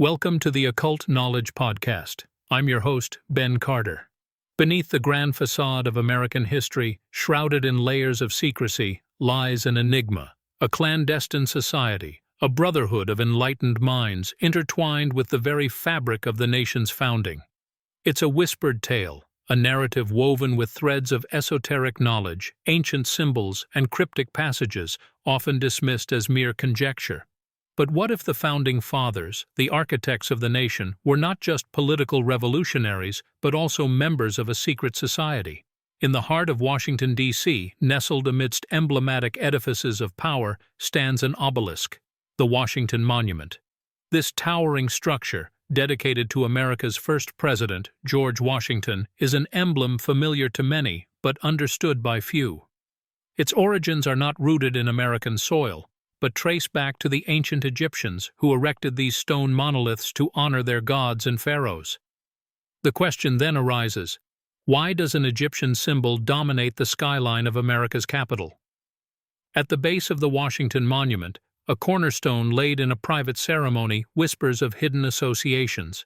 Welcome to the Occult Knowledge Podcast. I'm your host, Ben Carter. Beneath the grand facade of American history, shrouded in layers of secrecy, lies an enigma, a clandestine society, a brotherhood of enlightened minds intertwined with the very fabric of the nation's founding. It's a whispered tale, a narrative woven with threads of esoteric knowledge, ancient symbols, and cryptic passages, often dismissed as mere conjecture. But what if the Founding Fathers, the architects of the nation, were not just political revolutionaries, but also members of a secret society? In the heart of Washington, D.C., nestled amidst emblematic edifices of power, stands an obelisk, the Washington Monument. This towering structure, dedicated to America's first president, George Washington, is an emblem familiar to many, but understood by few. Its origins are not rooted in American soil, but trace back to the ancient Egyptians who erected these stone monoliths to honor their gods and pharaohs. The question then arises, why does an Egyptian symbol dominate the skyline of America's capital? At the base of the Washington Monument, a cornerstone laid in a private ceremony whispers of hidden associations.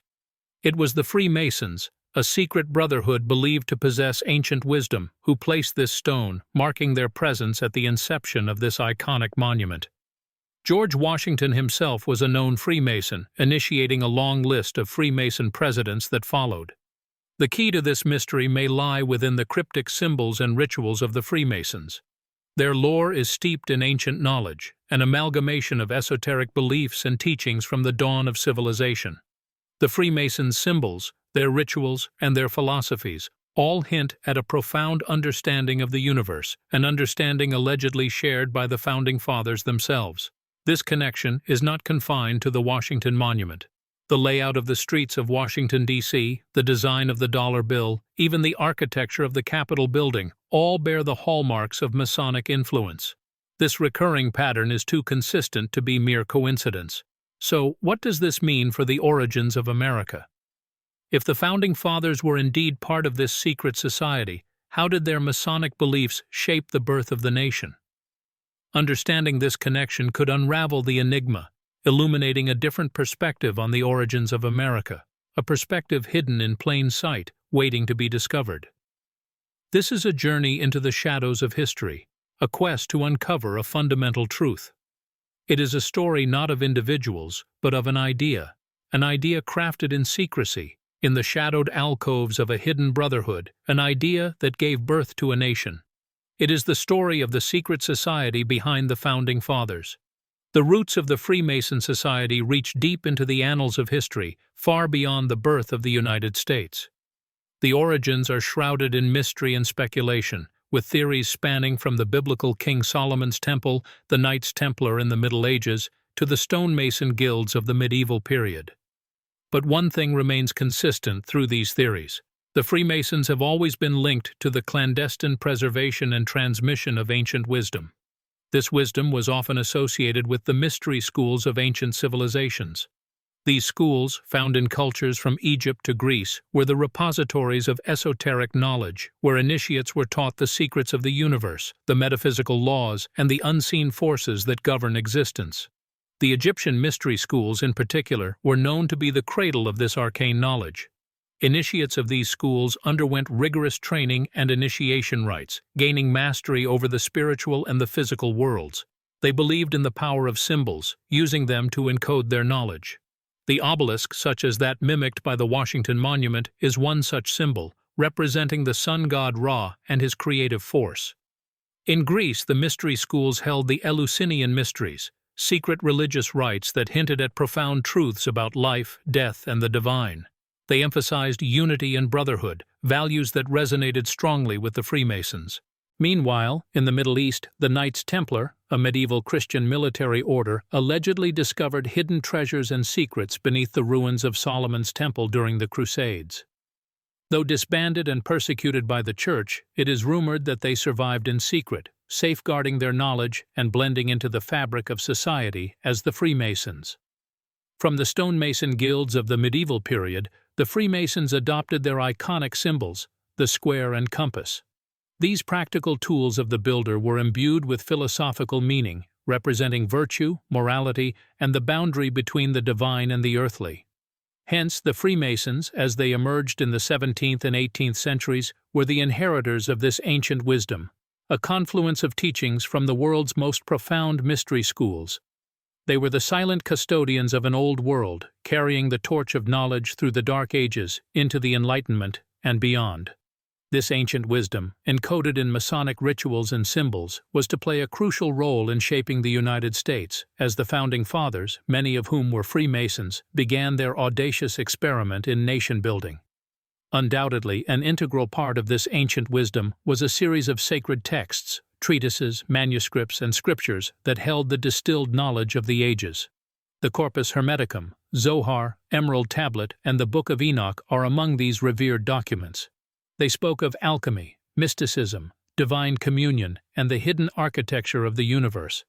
It was the Freemasons, a secret brotherhood believed to possess ancient wisdom, who placed this stone, marking their presence at the inception of this iconic monument. George Washington himself was a known Freemason, initiating a long list of Freemason presidents that followed. The key to this mystery may lie within the cryptic symbols and rituals of the Freemasons. Their lore is steeped in ancient knowledge, an amalgamation of esoteric beliefs and teachings from the dawn of civilization. The Freemasons' symbols, their rituals, and their philosophies all hint at a profound understanding of the universe, an understanding allegedly shared by the Founding Fathers themselves. This connection is not confined to the Washington Monument. The layout of the streets of Washington, D.C., the design of the dollar bill, even the architecture of the Capitol building, all bear the hallmarks of Masonic influence. This recurring pattern is too consistent to be mere coincidence. So, what does this mean for the origins of America? If the Founding Fathers were indeed part of this secret society, how did their Masonic beliefs shape the birth of the nation? Understanding this connection could unravel the enigma, illuminating a different perspective on the origins of America, a perspective hidden in plain sight, waiting to be discovered. This is a journey into the shadows of history, a quest to uncover a fundamental truth. It is a story not of individuals, but of an idea crafted in secrecy, in the shadowed alcoves of a hidden brotherhood, an idea that gave birth to a nation. It is the story of the secret society behind the Founding Fathers. The roots of the Freemason Society reach deep into the annals of history, far beyond the birth of the United States. The origins are shrouded in mystery and speculation, with theories spanning from the biblical King Solomon's Temple, the Knights Templar in the Middle Ages, to the stonemason guilds of the medieval period. But one thing remains consistent through these theories. The Freemasons have always been linked to the clandestine preservation and transmission of ancient wisdom. This wisdom was often associated with the mystery schools of ancient civilizations. These schools, found in cultures from Egypt to Greece, were the repositories of esoteric knowledge, where initiates were taught the secrets of the universe, the metaphysical laws, and the unseen forces that govern existence. The Egyptian mystery schools, in particular, were known to be the cradle of this arcane knowledge. Initiates of these schools underwent rigorous training and initiation rites, gaining mastery over the spiritual and the physical worlds. They believed in the power of symbols, using them to encode their knowledge. The obelisk, such as that mimicked by the Washington Monument, is one such symbol, representing the sun god Ra and his creative force. In Greece, the mystery schools held the Eleusinian mysteries, secret religious rites that hinted at profound truths about life, death, and the divine. They emphasized unity and brotherhood, values that resonated strongly with the Freemasons. Meanwhile, in the Middle East, the Knights Templar, a medieval Christian military order, allegedly discovered hidden treasures and secrets beneath the ruins of Solomon's Temple during the Crusades. Though disbanded and persecuted by the Church, it is rumored that they survived in secret, safeguarding their knowledge and blending into the fabric of society as the Freemasons. From the stonemason guilds of the medieval period, the Freemasons adopted their iconic symbols, the square and compass. These practical tools of the builder were imbued with philosophical meaning, representing virtue, morality, and the boundary between the divine and the earthly. Hence, the Freemasons, as they emerged in the 17th and 18th centuries, were the inheritors of this ancient wisdom, a confluence of teachings from the world's most profound mystery schools. They were the silent custodians of an old world, carrying the torch of knowledge through the Dark Ages into the Enlightenment and beyond. This ancient wisdom, encoded in Masonic rituals and symbols, was to play a crucial role in shaping the United States, as the Founding Fathers, many of whom were Freemasons, began their audacious experiment in nation-building. Undoubtedly, an integral part of this ancient wisdom was a series of sacred texts, treatises, manuscripts, and scriptures that held the distilled knowledge of the ages. The Corpus Hermeticum, Zohar, Emerald Tablet, and the Book of Enoch are among these revered documents. They spoke of alchemy, mysticism, divine communion, and the hidden architecture of the universe.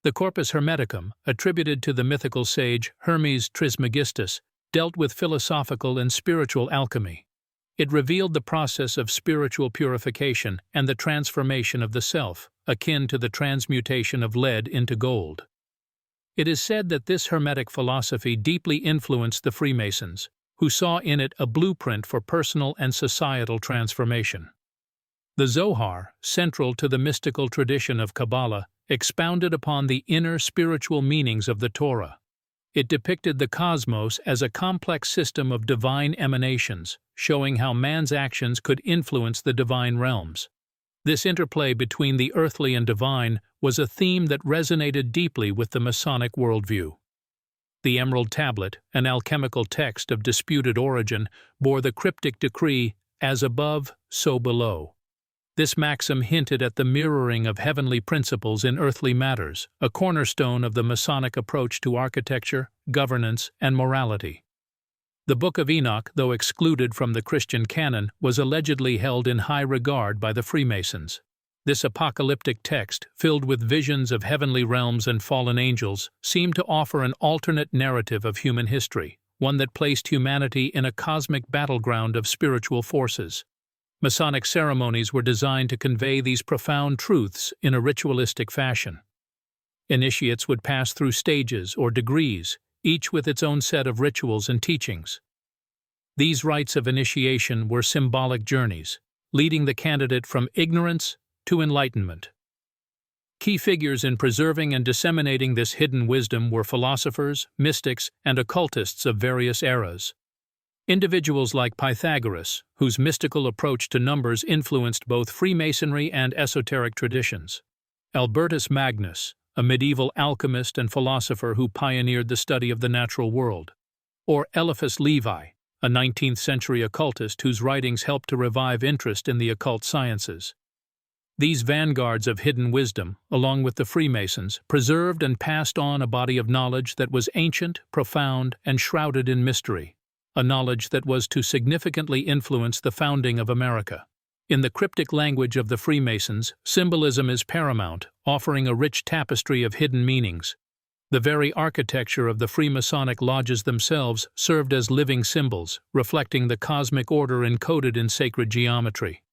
The Corpus Hermeticum, attributed to the mythical sage Hermes Trismegistus, dealt with philosophical and spiritual alchemy. It revealed the process of spiritual purification and the transformation of the self, akin to the transmutation of lead into gold. It is said that this Hermetic philosophy deeply influenced the Freemasons, who saw in it a blueprint for personal and societal transformation. The Zohar, central to the mystical tradition of Kabbalah, expounded upon the inner spiritual meanings of the Torah. It depicted the cosmos as a complex system of divine emanations, showing how man's actions could influence the divine realms. This interplay between the earthly and divine was a theme that resonated deeply with the Masonic worldview. The Emerald Tablet, an alchemical text of disputed origin, bore the cryptic decree, "As above, so below." This maxim hinted at the mirroring of heavenly principles in earthly matters, a cornerstone of the Masonic approach to architecture, governance, and morality. The Book of Enoch, though excluded from the Christian canon, was allegedly held in high regard by the Freemasons. This apocalyptic text, filled with visions of heavenly realms and fallen angels, seemed to offer an alternate narrative of human history, one that placed humanity in a cosmic battleground of spiritual forces. Masonic ceremonies were designed to convey these profound truths in a ritualistic fashion. Initiates would pass through stages or degrees, each with its own set of rituals and teachings. These rites of initiation were symbolic journeys, leading the candidate from ignorance to enlightenment. Key figures in preserving and disseminating this hidden wisdom were philosophers, mystics, and occultists of various eras. Individuals like Pythagoras, whose mystical approach to numbers influenced both Freemasonry and esoteric traditions. Albertus Magnus, a medieval alchemist and philosopher who pioneered the study of the natural world. Or Eliphas Levi, a 19th-century occultist whose writings helped to revive interest in the occult sciences. These vanguards of hidden wisdom, along with the Freemasons, preserved and passed on a body of knowledge that was ancient, profound, and shrouded in mystery, a knowledge that was to significantly influence the founding of America. In the cryptic language of the Freemasons, symbolism is paramount, offering a rich tapestry of hidden meanings. The very architecture of the Freemasonic lodges themselves served as living symbols, reflecting the cosmic order encoded in sacred geometry.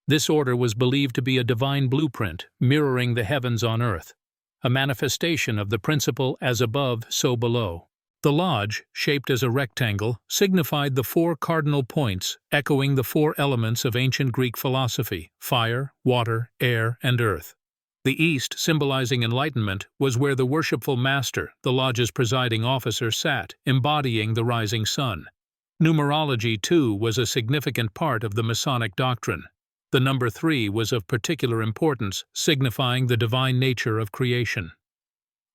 This order was believed to be a divine blueprint, mirroring the heavens on earth, a manifestation of the principle "as above, so below." The lodge, shaped as a rectangle, signified the four cardinal points, echoing the four elements of ancient Greek philosophy: fire, water, air, and earth. The east, symbolizing enlightenment, was where the worshipful master, the lodge's presiding officer, sat, embodying the rising sun. Numerology, too, was a significant part of the Masonic doctrine. The number 3 was of particular importance, signifying the divine nature of creation.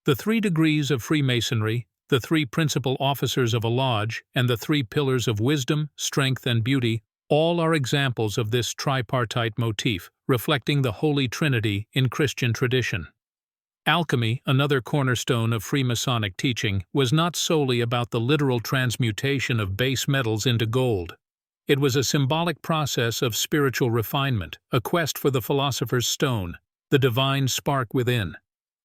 The 3 degrees of Freemasonry, the 3 principal officers of a lodge, and the 3 pillars of wisdom, strength, and beauty, all are examples of this tripartite motif, reflecting the Holy Trinity in Christian tradition. Alchemy, another cornerstone of Freemasonic teaching, was not solely about the literal transmutation of base metals into gold. It was a symbolic process of spiritual refinement, a quest for the philosopher's stone, the divine spark within.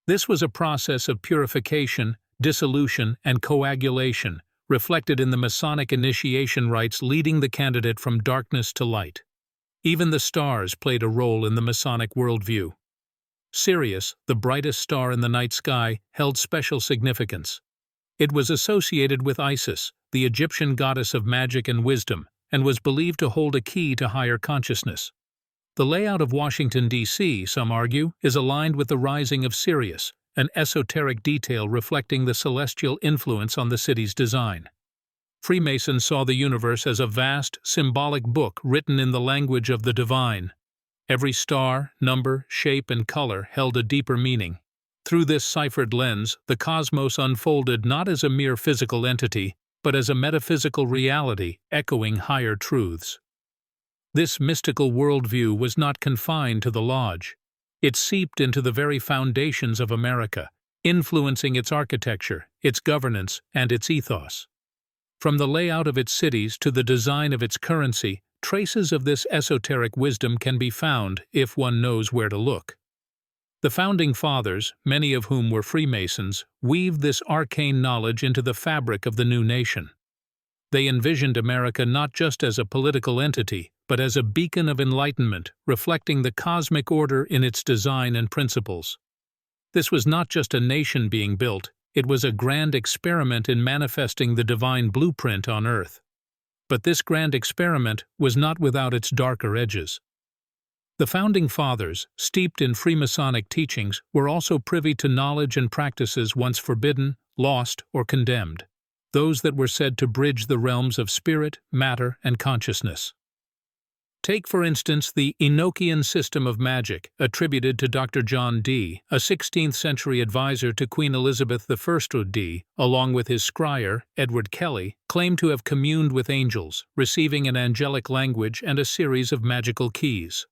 This was a process of purification, dissolution, and coagulation, reflected in the Masonic initiation rites leading the candidate from darkness to light. Even the stars played a role in the Masonic worldview. Sirius, the brightest star in the night sky, held special significance. It was associated with Isis, the Egyptian goddess of magic and wisdom, and was believed to hold a key to higher consciousness. The layout of Washington, D.C., some argue, is aligned with the rising of Sirius, an esoteric detail reflecting the celestial influence on the city's design. Freemasons saw the universe as a vast, symbolic book written in the language of the divine. Every star, number, shape, and color held a deeper meaning. Through this ciphered lens, the cosmos unfolded not as a mere physical entity, but as a metaphysical reality echoing higher truths. This mystical worldview was not confined to the lodge. It seeped into the very foundations of America, influencing its architecture, its governance, and its ethos. From the layout of its cities to the design of its currency, traces of this esoteric wisdom can be found if one knows where to look. The Founding Fathers, many of whom were Freemasons, weaved this arcane knowledge into the fabric of the new nation. They envisioned America not just as a political entity, but as a beacon of enlightenment, reflecting the cosmic order in its design and principles. This was not just a nation being built, it was a grand experiment in manifesting the divine blueprint on Earth. But this grand experiment was not without its darker edges. The Founding Fathers, steeped in Freemasonic teachings, were also privy to knowledge and practices once forbidden, lost, or condemned, those that were said to bridge the realms of spirit, matter, and consciousness. Take, for instance, the Enochian system of magic, attributed to Dr. John Dee, a 16th-century advisor to Queen Elizabeth I. Dee, along with his scryer, Edward Kelly, claimed to have communed with angels, receiving an angelic language and a series of magical keys.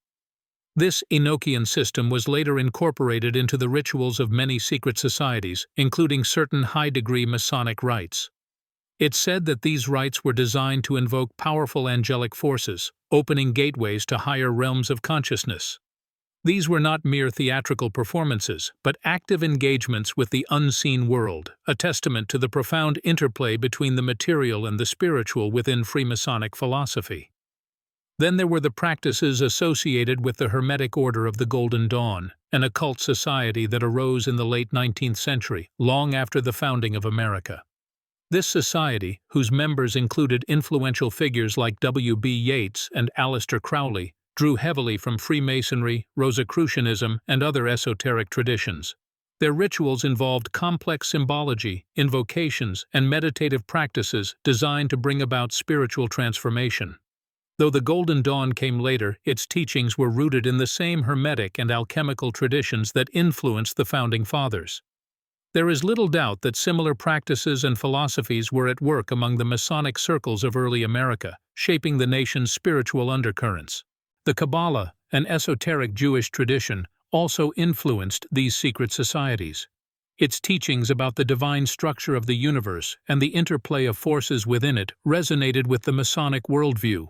This Enochian system was later incorporated into the rituals of many secret societies, including certain high-degree Masonic rites. It's said that these rites were designed to invoke powerful angelic forces, opening gateways to higher realms of consciousness. These were not mere theatrical performances, but active engagements with the unseen world, a testament to the profound interplay between the material and the spiritual within Freemasonic philosophy. Then there were the practices associated with the Hermetic Order of the Golden Dawn, an occult society that arose in the late 19th century, long after the founding of America. This society, whose members included influential figures like W.B. Yeats and Aleister Crowley, drew heavily from Freemasonry, Rosicrucianism, and other esoteric traditions. Their rituals involved complex symbology, invocations, and meditative practices designed to bring about spiritual transformation. Though the Golden Dawn came later, its teachings were rooted in the same hermetic and alchemical traditions that influenced the Founding Fathers. There is little doubt that similar practices and philosophies were at work among the Masonic circles of early America, shaping the nation's spiritual undercurrents. The Kabbalah, an esoteric Jewish tradition, also influenced these secret societies. Its teachings about the divine structure of the universe and the interplay of forces within it resonated with the Masonic worldview.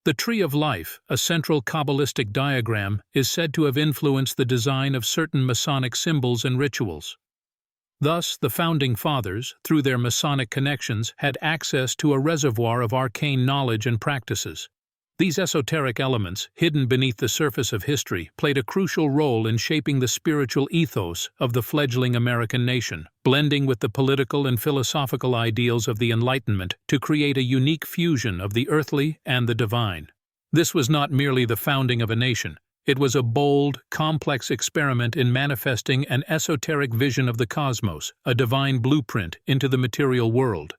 The Tree of Life, a central Kabbalistic diagram, is said to have influenced the design of certain Masonic symbols and rituals. Thus, the Founding Fathers, through their Masonic connections, had access to a reservoir of arcane knowledge and practices. These esoteric elements, hidden beneath the surface of history, played a crucial role in shaping the spiritual ethos of the fledgling American nation, blending with the political and philosophical ideals of the Enlightenment to create a unique fusion of the earthly and the divine. This was not merely the founding of a nation. It was a bold, complex experiment in manifesting an esoteric vision of the cosmos, a divine blueprint into the material world.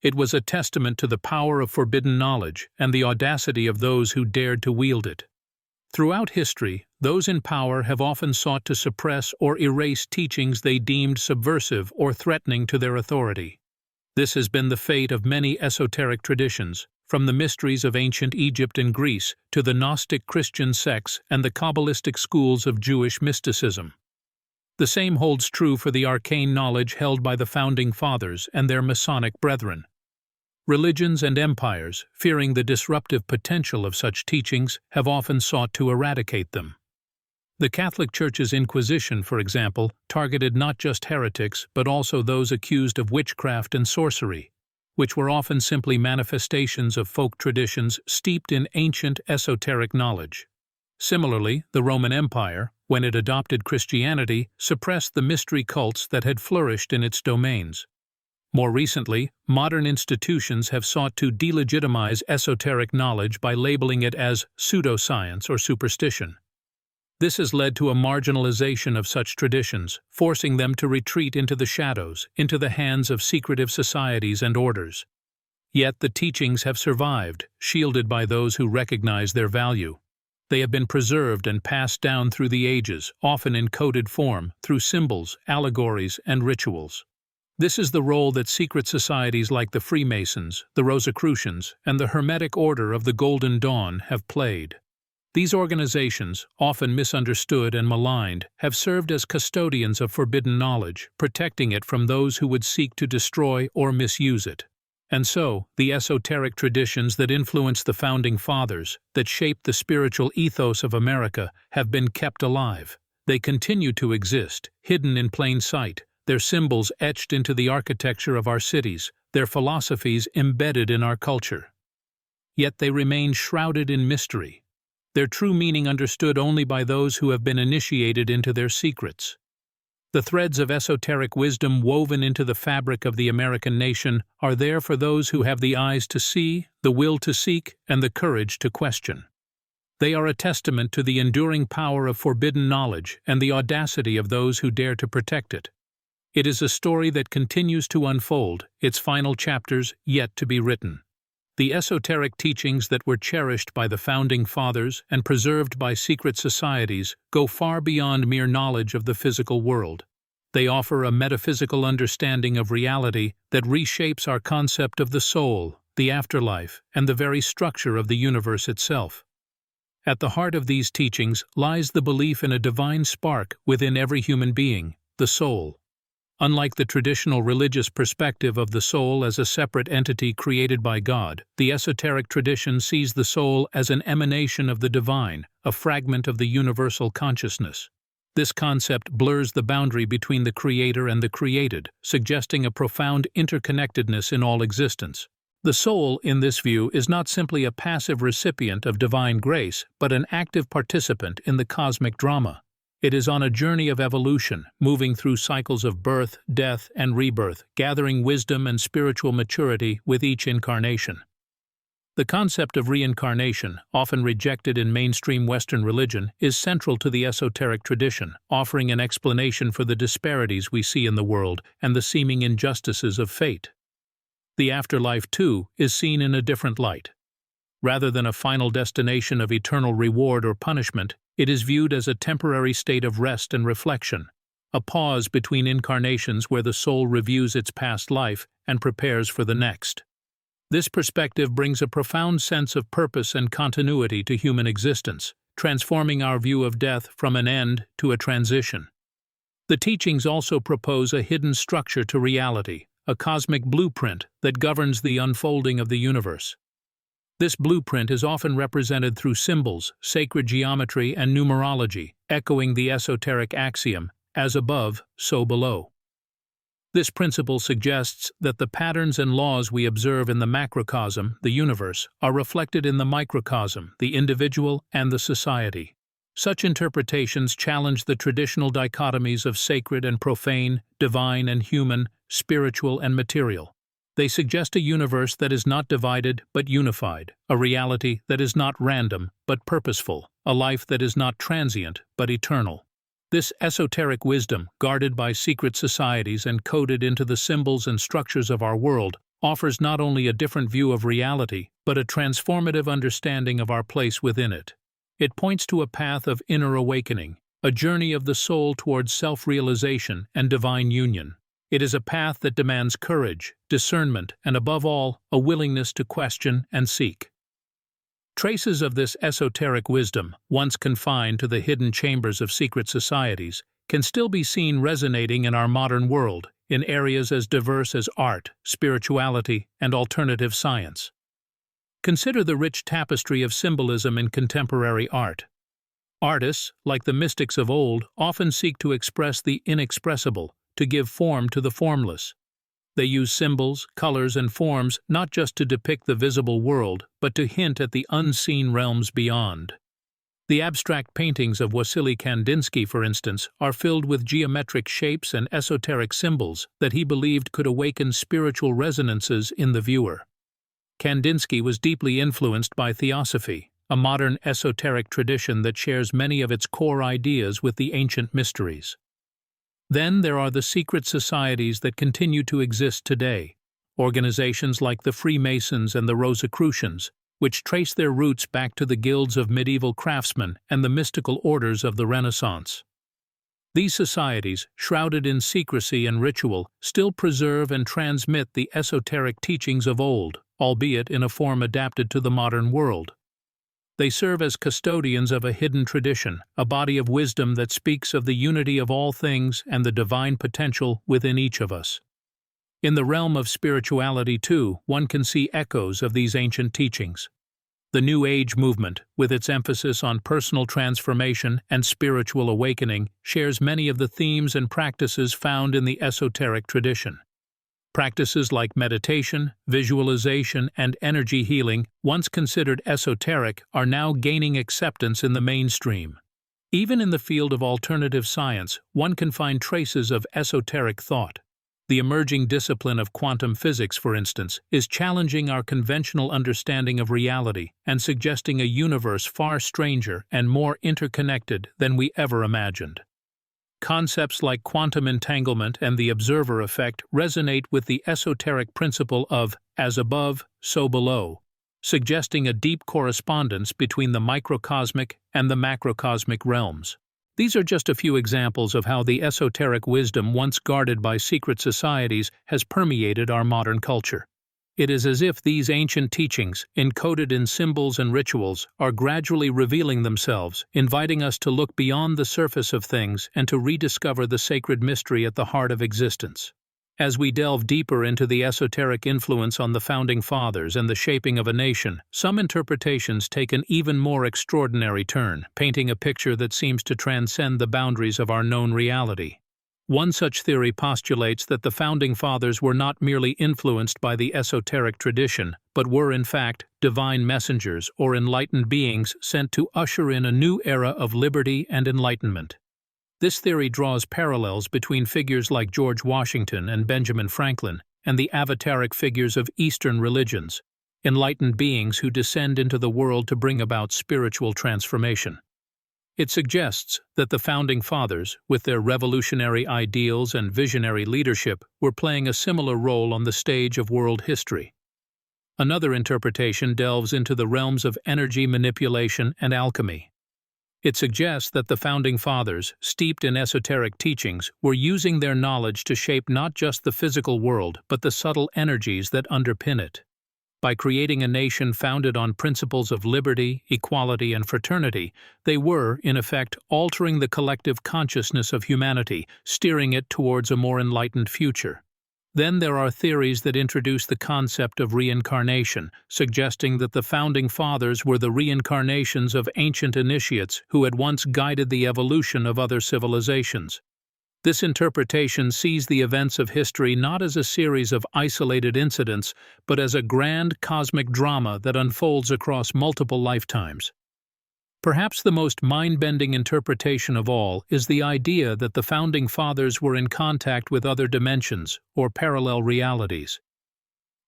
It was a testament to the power of forbidden knowledge and the audacity of those who dared to wield it. Throughout history, those in power have often sought to suppress or erase teachings they deemed subversive or threatening to their authority. This has been the fate of many esoteric traditions, from the mysteries of ancient Egypt and Greece to the Gnostic Christian sects and the Kabbalistic schools of Jewish mysticism. The same holds true for the arcane knowledge held by the Founding Fathers and their Masonic brethren. Religions and empires, fearing the disruptive potential of such teachings, have often sought to eradicate them. The Catholic Church's Inquisition, for example, targeted not just heretics but also those accused of witchcraft and sorcery, which were often simply manifestations of folk traditions steeped in ancient esoteric knowledge. Similarly, the Roman Empire, when it adopted Christianity, suppressed the mystery cults that had flourished in its domains. More recently, modern institutions have sought to delegitimize esoteric knowledge by labeling it as pseudoscience or superstition. This has led to a marginalization of such traditions, forcing them to retreat into the shadows, into the hands of secretive societies and orders. Yet the teachings have survived, shielded by those who recognize their value. They have been preserved and passed down through the ages, often in coded form, through symbols, allegories, and rituals. This is the role that secret societies like the Freemasons, the Rosicrucians, and the Hermetic Order of the Golden Dawn have played. These organizations, often misunderstood and maligned, have served as custodians of forbidden knowledge, protecting it from those who would seek to destroy or misuse it. And so, the esoteric traditions that influenced the Founding Fathers, that shaped the spiritual ethos of America, have been kept alive. They continue to exist, hidden in plain sight, their symbols etched into the architecture of our cities, their philosophies embedded in our culture. Yet they remain shrouded in mystery, their true meaning understood only by those who have been initiated into their secrets. The threads of esoteric wisdom woven into the fabric of the American nation are there for those who have the eyes to see, the will to seek, and the courage to question. They are a testament to the enduring power of forbidden knowledge and the audacity of those who dare to protect it. It is a story that continues to unfold, its final chapters yet to be written. The esoteric teachings that were cherished by the Founding Fathers and preserved by secret societies go far beyond mere knowledge of the physical world. They offer a metaphysical understanding of reality that reshapes our concept of the soul, the afterlife, and the very structure of the universe itself. At the heart of these teachings lies the belief in a divine spark within every human being, the soul. Unlike the traditional religious perspective of the soul as a separate entity created by God, the esoteric tradition sees the soul as an emanation of the divine, a fragment of the universal consciousness. This concept blurs the boundary between the creator and the created, suggesting a profound interconnectedness in all existence. The soul, in this view, is not simply a passive recipient of divine grace, but an active participant in the cosmic drama. It is on a journey of evolution, moving through cycles of birth, death, and rebirth, gathering wisdom and spiritual maturity with each incarnation. The concept of reincarnation, often rejected in mainstream Western religion, is central to the esoteric tradition, offering an explanation for the disparities we see in the world and the seeming injustices of fate. The afterlife, too, is seen in a different light. Rather than a final destination of eternal reward or punishment, it is viewed as a temporary state of rest and reflection, a pause between incarnations where the soul reviews its past life and prepares for the next. This perspective brings a profound sense of purpose and continuity to human existence, transforming our view of death from an end to a transition. The teachings also propose a hidden structure to reality, a cosmic blueprint that governs the unfolding of the universe. This blueprint is often represented through symbols, sacred geometry, and numerology, echoing the esoteric axiom, as above, so below. This principle suggests that the patterns and laws we observe in the macrocosm, the universe, are reflected in the microcosm, the individual, and the society. Such interpretations challenge the traditional dichotomies of sacred and profane, divine and human, spiritual and material. They suggest a universe that is not divided but unified, a reality that is not random but purposeful, a life that is not transient but eternal. This esoteric wisdom, guarded by secret societies and coded into the symbols and structures of our world, offers not only a different view of reality, but a transformative understanding of our place within it. It points to a path of inner awakening, a journey of the soul towards self-realization and divine union. It is a path that demands courage, discernment, and above all, a willingness to question and seek. Traces of this esoteric wisdom, once confined to the hidden chambers of secret societies, can still be seen resonating in our modern world, in areas as diverse as art, spirituality, and alternative science. Consider the rich tapestry of symbolism in contemporary art. Artists, like the mystics of old, often seek to express the inexpressible, to give form to the formless. They use symbols, colors, and forms not just to depict the visible world, but to hint at the unseen realms beyond. The abstract paintings of Wassily Kandinsky, for instance, are filled with geometric shapes and esoteric symbols that he believed could awaken spiritual resonances in the viewer. Kandinsky was deeply influenced by theosophy, a modern esoteric tradition that shares many of its core ideas with the ancient mysteries. Then there are the secret societies that continue to exist today, organizations like the Freemasons and the Rosicrucians, which trace their roots back to the guilds of medieval craftsmen and the mystical orders of the Renaissance. These societies, shrouded in secrecy and ritual, still preserve and transmit the esoteric teachings of old, albeit in a form adapted to the modern world. They serve as custodians of a hidden tradition, a body of wisdom that speaks of the unity of all things and the divine potential within each of us. In the realm of spirituality, too, one can see echoes of these ancient teachings. The New Age movement, with its emphasis on personal transformation and spiritual awakening, shares many of the themes and practices found in the esoteric tradition. Practices like meditation, visualization, and energy healing, once considered esoteric, are now gaining acceptance in the mainstream. Even in the field of alternative science, one can find traces of esoteric thought. The emerging discipline of quantum physics, for instance, is challenging our conventional understanding of reality and suggesting a universe far stranger and more interconnected than we ever imagined. Concepts like quantum entanglement and the observer effect resonate with the esoteric principle of as above, so below, suggesting a deep correspondence between the microcosmic and the macrocosmic realms. These are just a few examples of how the esoteric wisdom once guarded by secret societies has permeated our modern culture. It is as if these ancient teachings, encoded in symbols and rituals, are gradually revealing themselves, inviting us to look beyond the surface of things and to rediscover the sacred mystery at the heart of existence. As we delve deeper into the esoteric influence on the Founding Fathers and the shaping of a nation, some interpretations take an even more extraordinary turn, painting a picture that seems to transcend the boundaries of our known reality. One such theory postulates that the Founding Fathers were not merely influenced by the esoteric tradition, but were in fact divine messengers or enlightened beings sent to usher in a new era of liberty and enlightenment. This theory draws parallels between figures like George Washington and Benjamin Franklin and the avataric figures of Eastern religions, enlightened beings who descend into the world to bring about spiritual transformation. It suggests that the Founding Fathers, with their revolutionary ideals and visionary leadership, were playing a similar role on the stage of world history. Another interpretation delves into the realms of energy manipulation and alchemy. It suggests that the Founding Fathers, steeped in esoteric teachings, were using their knowledge to shape not just the physical world, but the subtle energies that underpin it. By creating a nation founded on principles of liberty, equality, and fraternity, they were, in effect, altering the collective consciousness of humanity, steering it towards a more enlightened future. Then there are theories that introduce the concept of reincarnation, suggesting that the Founding Fathers were the reincarnations of ancient initiates who had once guided the evolution of other civilizations. This interpretation sees the events of history not as a series of isolated incidents, but as a grand cosmic drama that unfolds across multiple lifetimes. Perhaps the most mind-bending interpretation of all is the idea that the Founding Fathers were in contact with other dimensions or parallel realities.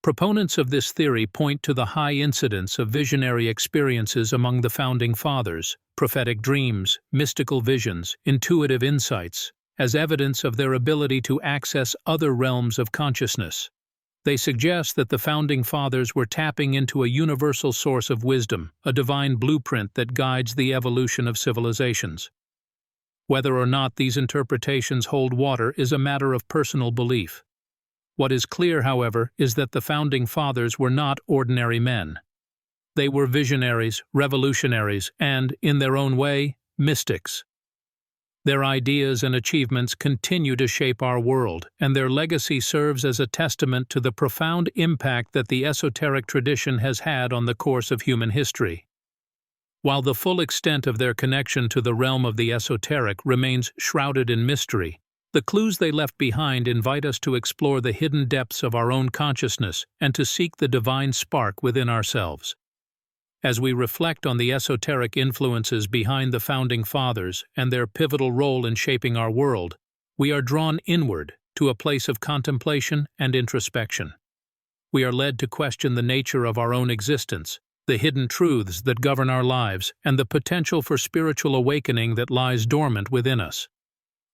Proponents of this theory point to the high incidence of visionary experiences among the Founding Fathers, prophetic dreams, mystical visions, intuitive insights, as evidence of their ability to access other realms of consciousness. They suggest that the Founding Fathers were tapping into a universal source of wisdom, a divine blueprint that guides the evolution of civilizations. Whether or not these interpretations hold water is a matter of personal belief. What is clear, however, is that the Founding Fathers were not ordinary men. They were visionaries, revolutionaries, and, in their own way, mystics. Their ideas and achievements continue to shape our world, and their legacy serves as a testament to the profound impact that the esoteric tradition has had on the course of human history. While the full extent of their connection to the realm of the esoteric remains shrouded in mystery, the clues they left behind invite us to explore the hidden depths of our own consciousness and to seek the divine spark within ourselves. As we reflect on the esoteric influences behind the Founding Fathers and their pivotal role in shaping our world, we are drawn inward to a place of contemplation and introspection. We are led to question the nature of our own existence, the hidden truths that govern our lives, and the potential for spiritual awakening that lies dormant within us.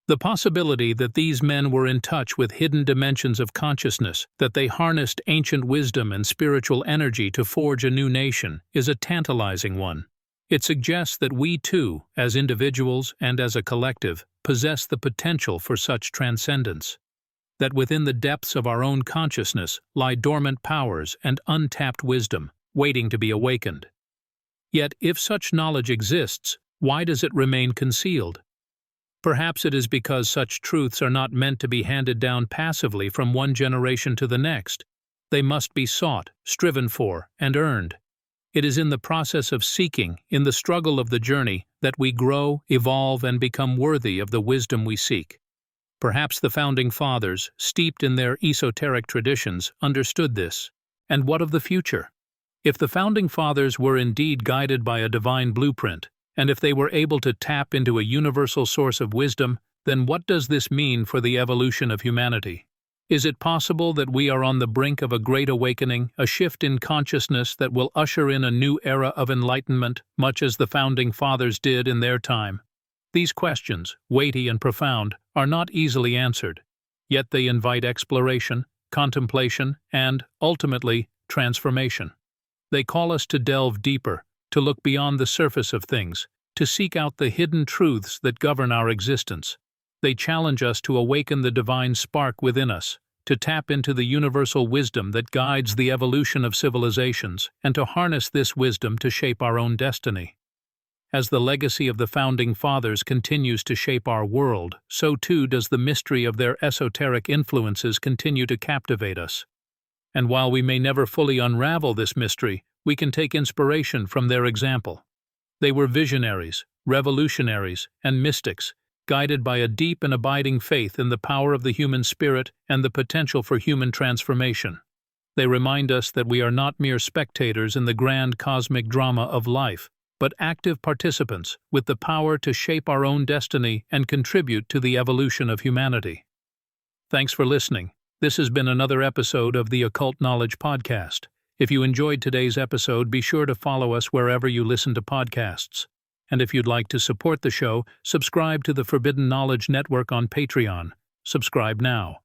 The possibility that these men were in touch with hidden dimensions of consciousness, that they harnessed ancient wisdom and spiritual energy to forge a new nation, is a tantalizing one. It suggests that we too, as individuals and as a collective, possess the potential for such transcendence. That within the depths of our own consciousness lie dormant powers and untapped wisdom, waiting to be awakened. Yet, if such knowledge exists, why does it remain concealed? Perhaps it is because such truths are not meant to be handed down passively from one generation to the next. They must be sought, striven for, and earned. It is in the process of seeking, in the struggle of the journey, that we grow, evolve, and become worthy of the wisdom we seek. Perhaps the Founding Fathers, steeped in their esoteric traditions, understood this. And what of the future? If the Founding Fathers were indeed guided by a divine blueprint, and if they were able to tap into a universal source of wisdom, then what does this mean for the evolution of humanity? Is it possible that we are on the brink of a great awakening, a shift in consciousness that will usher in a new era of enlightenment, much as the Founding Fathers did in their time? These questions, weighty and profound, are not easily answered, yet they invite exploration, contemplation, and, ultimately, transformation. They call us to delve deeper, to look beyond the surface of things, to seek out the hidden truths that govern our existence. They challenge us to awaken the divine spark within us, to tap into the universal wisdom that guides the evolution of civilizations, and to harness this wisdom to shape our own destiny. As the legacy of the Founding Fathers continues to shape our world, so too does the mystery of their esoteric influences continue to captivate us. And while we may never fully unravel this mystery, we can take inspiration from their example. They were visionaries, revolutionaries, and mystics, guided by a deep and abiding faith in the power of the human spirit and the potential for human transformation. They remind us that we are not mere spectators in the grand cosmic drama of life, but active participants with the power to shape our own destiny and contribute to the evolution of humanity. Thanks for listening. This has been another episode of the Occult Knowledge Podcast. If you enjoyed today's episode, be sure to follow us wherever you listen to podcasts. And if you'd like to support the show, subscribe to the Forbidden Knowledge Network on Patreon. Subscribe now.